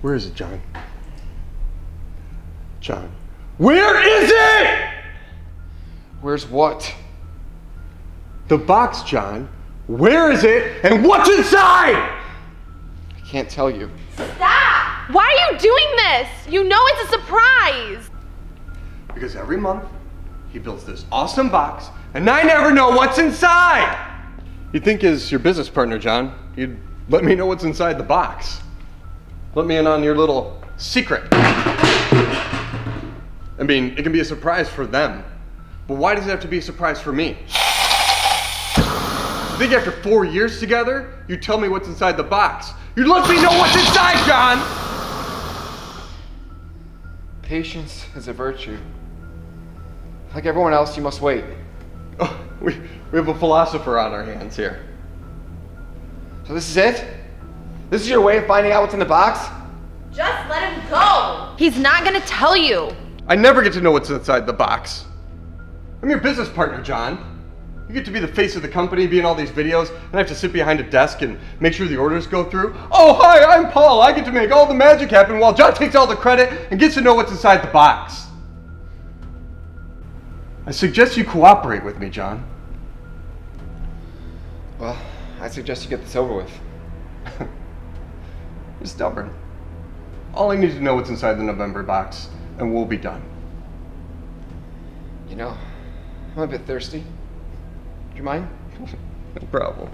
Where is it, John? John. Where is it? Where's what? The box, John. Where is it and what's inside? I can't tell you. Stop! Why are you doing this? You know it's a surprise. Because every month he builds this awesome box and I never know what's inside. You'd think as your business partner, John, you'd let me know what's inside the box. Let me in on your little secret. I mean, it can be a surprise for them, but why does it have to be a surprise for me? You think after 4 years together, you'd tell me what's inside the box? You'd let me know what's inside, John! Patience is a virtue. Like everyone else, you must wait. Oh, we have a philosopher on our hands here. So this is it? This is your way of finding out what's in the box? Just let him go. He's not gonna tell you. I never get to know what's inside the box. I'm your business partner, John. You get to be the face of the company, be in all these videos, and I have to sit behind a desk and make sure the orders go through. Oh, hi, I'm Paul. I get to make all the magic happen while John takes all the credit and gets to know what's inside the box. I suggest you cooperate with me, John. Well, I suggest you get this over with. You're stubborn. All I need to know what's inside the November box, and we'll be done. You know, I'm a bit thirsty. Do you mind? No problem.